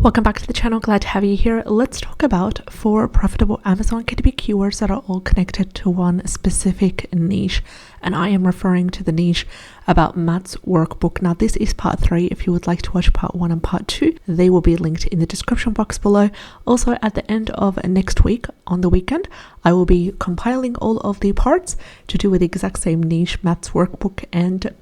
Welcome back to the channel, glad to have you here. Let's talk about 4 profitable Amazon KDP keywords that are all connected to one specific niche. And I am referring to the niche about Matt's workbook. Now this is part 3. If you would like to watch part 1 and part 2, they will be linked in the description box below. Also at the end of next week on the weekend, I will be compiling all of the parts to do with the exact same niche, Matt's workbook, and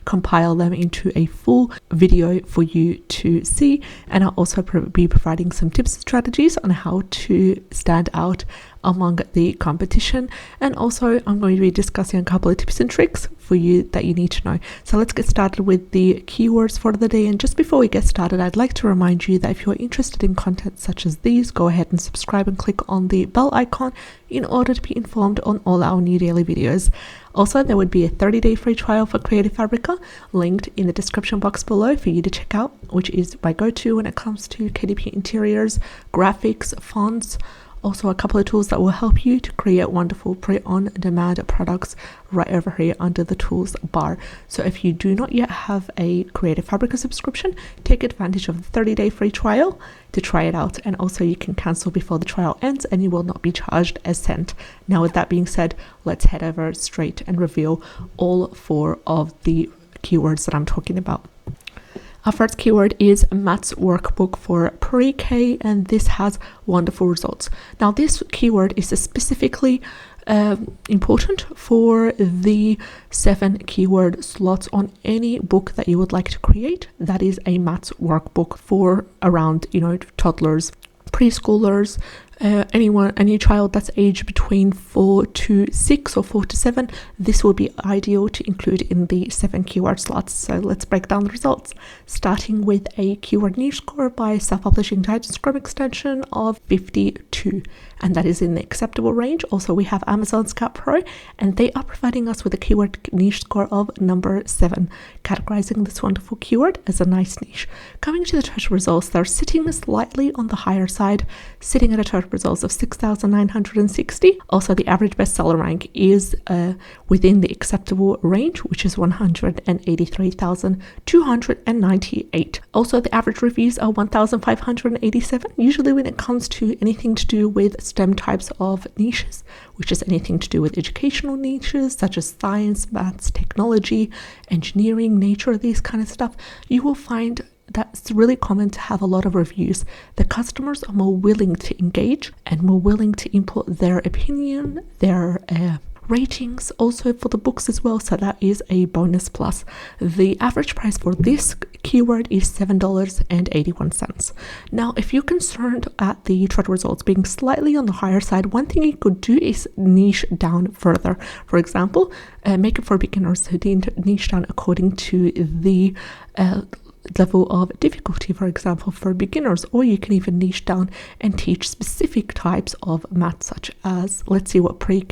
compile them into a full video for you to see. And I'll also be providing some tips and strategies on how to stand out among the competition, and also I'm going to be discussing a couple of tips and tricks for you that you need to know. So let's get started with the keywords for the day. And just before we get started, I'd like to remind you that if you're interested in content such as these, go ahead and subscribe and click on the bell icon in order to be informed on all our new daily videos. Also, there would be a 30-day free trial for Creative Fabrica linked in the description box below for you to check out, which is my go-to when it comes to KDP interiors, graphics, fonts. Also a couple of tools that will help you to create wonderful print-on-demand products right over here under the tools bar. So if you do not yet have a Creative Fabrica subscription, take advantage of the 30-day free trial to try it out. And also you can cancel before the trial ends and you will not be charged a cent. Now with that being said, let's head over straight and reveal all 4 of the keywords that I'm talking about. Our first keyword is Matt's workbook for pre-K, and this has wonderful results. Now this keyword is specifically important for the 7 keyword slots on any book that you would like to create. That is a Matt's workbook for around, toddlers, preschoolers, any child that's aged between 4 to 6 or 4 to 7. This will be ideal to include in the 7 keyword slots. So let's break down the results, starting with a keyword niche score by self-publishing Titan Scrum extension of 52, and that is in the acceptable range. Also we have Amazon Scout Pro, and they are providing us with a keyword niche score of number 7, categorizing this wonderful keyword as a nice niche. Coming to the total results, they're sitting slightly on the higher side, sitting at a total results of 6,960. Also the average bestseller rank is within the acceptable range, which is 183,298. Also the average reviews are 1,587. Usually when it comes to anything to do with STEM types of niches, which is anything to do with educational niches such as science, maths, technology, engineering, nature, these kind of stuff, you will find that's really common to have a lot of reviews. The customers are more willing to engage and more willing to input their opinion, their ratings also for the books as well, so that is a bonus plus. The average price for this keyword is $7.81. Now if you're concerned at the total results being slightly on the higher side, one thing you could do is niche down further. For example, make it for beginners, so niche down according to the level of difficulty, for example, for beginners, or you can even niche down and teach specific types of math, such as, let's see what pre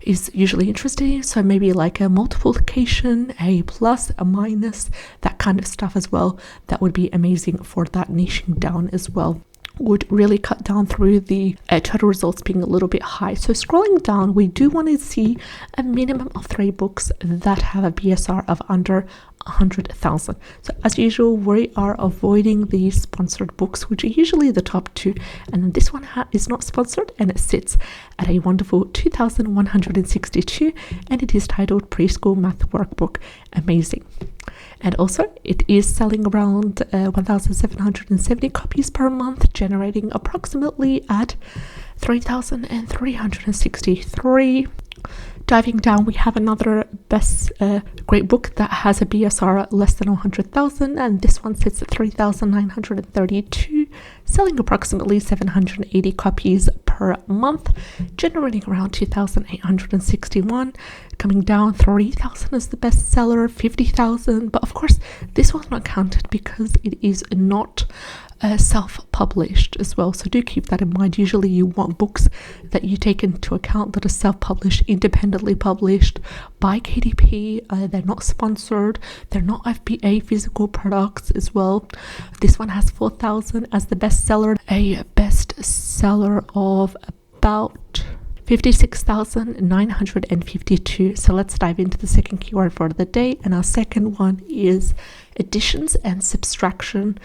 is usually interesting. So maybe like a multiplication, a plus, a minus, that kind of stuff as well. That would be amazing for that niching down as well. Would really cut down through the total results being a little bit high. So scrolling down, we do want to see a minimum of 3 books that have a BSR of under 100,000. So as usual, we are avoiding the sponsored books, which are usually the top 2, and then this one is not sponsored and it sits at a wonderful 2,162, and it is titled Preschool Math Workbook. Amazing. And also it is selling around 1,770 copies per month, generating approximately at 3,363. Diving down, we have another great book that has a BSR less than 100,000, and this one sits at 3,932, selling approximately 780 copies per month, generating around 2,861. Coming down, 3,000 is the bestseller, 50,000, but of course this one's not counted because it is not self-published as well, so do keep that in mind. Usually you want books that you take into account that are self-published, independently published by KDP. They're not sponsored, they're not FBA physical products as well. This one has 4,000 as the bestseller, a bestseller of about 56,952. So let's dive into the second keyword for the day, and our second one is additions and subtraction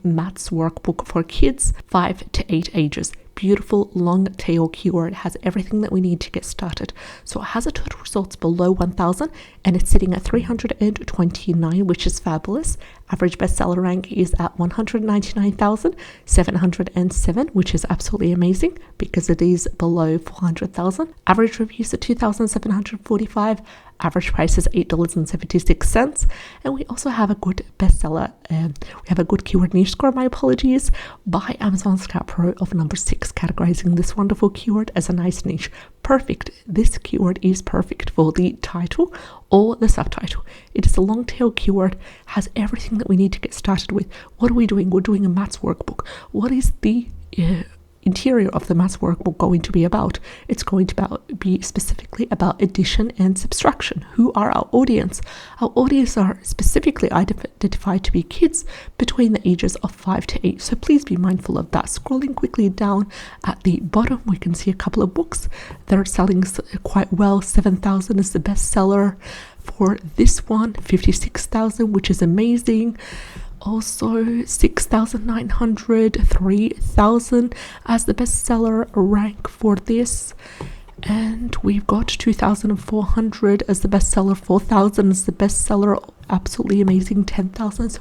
maths workbook for kids 5 to 8 ages. Beautiful long tail keyword, has everything that we need to get started. So it has a total results below 1,000 and it's sitting at 329, which is fabulous. Average bestseller rank is at 199,707, which is absolutely amazing because it is below 400,000. Average reviews at 2,745. Average price is $8.76. And we also have a good bestseller. We have a good keyword niche score, my apologies, by Amazon Scout Pro of number 6, categorizing this wonderful keyword as a nice niche. Perfect. This keyword is perfect for the title or the subtitle. It is a long tail keyword, has everything that we need to get started with. What are we doing? We're doing a maths workbook. What is the interior of the maths workbook going to be about? It's going to be specifically about addition and subtraction. Who are our audience? Our audience are specifically identified to be kids between the ages of 5 to 8. So please be mindful of that. Scrolling quickly down at the bottom, we can see a couple of books that are selling quite well. 7,000 is the bestseller for this one. 56,000, which is amazing. Also 6,900, 3,000 as the bestseller rank for this. And we've got 2,400 as the bestseller, 4,000 as the bestseller. Absolutely amazing. 10,000. So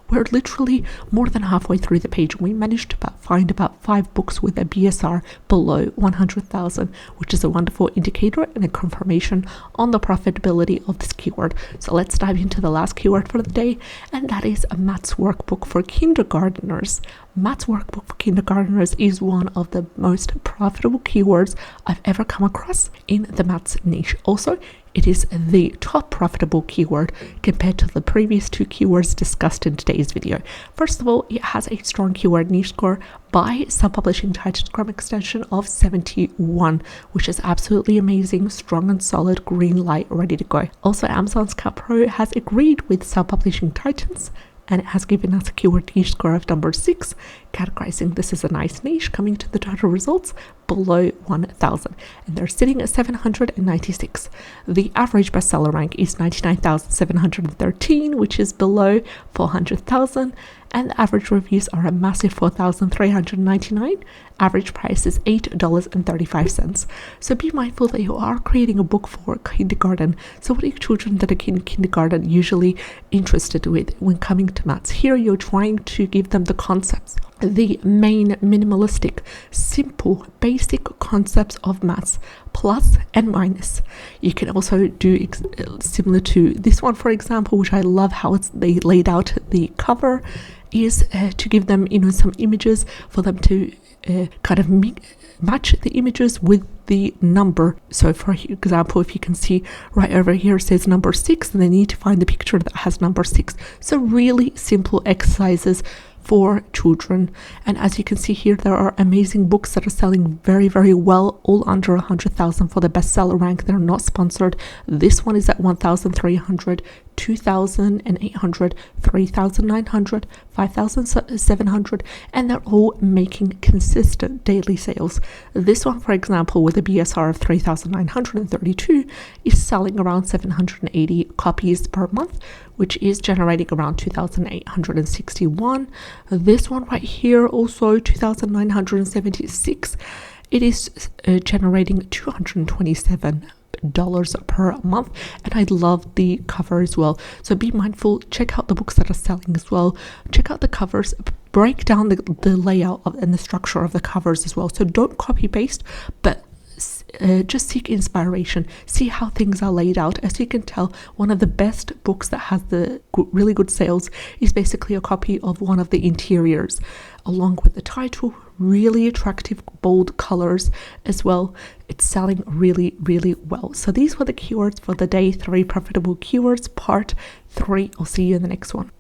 we're literally more than halfway through the page. We managed to find about 5 books with a BSR below 100,000, which is a wonderful indicator and a confirmation on the profitability of this keyword. So let's dive into the last keyword for the day, and that is a maths workbook for kindergarteners. Maths workbook for kindergarteners is one of the most profitable keywords I've ever come across in the maths niche. Also, it is the top profitable keyword compared to the previous 2 keywords discussed in today's video. First of all, it has a strong keyword niche score by Self-Publishing Titans Chrome extension of 71, which is absolutely amazing, strong and solid, green light, ready to go. Also, Amazon Scout Pro has agreed with Self-Publishing Titans, and it has given us a keyword niche score of number 6, categorizing this as a nice niche, coming to the total results below 1,000, and they're sitting at 796. The average bestseller rank is 99,713, which is below 400,000, and the average reviews are a massive 4,399. Average price is $8.35. So be mindful that you are creating a book for kindergarten. So what are your children that are in kindergarten usually interested with when coming to maths? Here you're trying to give them the concepts, the main minimalistic, simple, basic concepts of maths, plus and minus. You can also do similar to this one, for example, which I love how they laid out the cover, is to give them some images for them to kind of match the images with the number. So for example, if you can see right over here, it says number 6, and they need to find the picture that has number 6. So really simple exercises for children. And as you can see here, there are amazing books that are selling very, very well, all under 100,000 for the bestseller rank. They're not sponsored. This one is at 1,300, 2,800, 3,900, 5,700, and they're all making consistent daily sales. This one, for example, with a BSR of 3,932, is selling around 780 copies per month, which is generating around 2,861. This one right here, also 2,976. It is generating $227 per month, and I love the cover as well. So be mindful, check out the books that are selling as well, check out the covers, break down the layout and the structure of the covers as well. So don't copy paste, but just seek inspiration, see how things are laid out. As you can tell, one of the best books that has the really good sales is basically a copy of one of the interiors, along with the title. Really attractive, bold colors as well. It's selling really, really well. So these were the keywords for the day 3 profitable keywords part 3. I'll see you in the next one.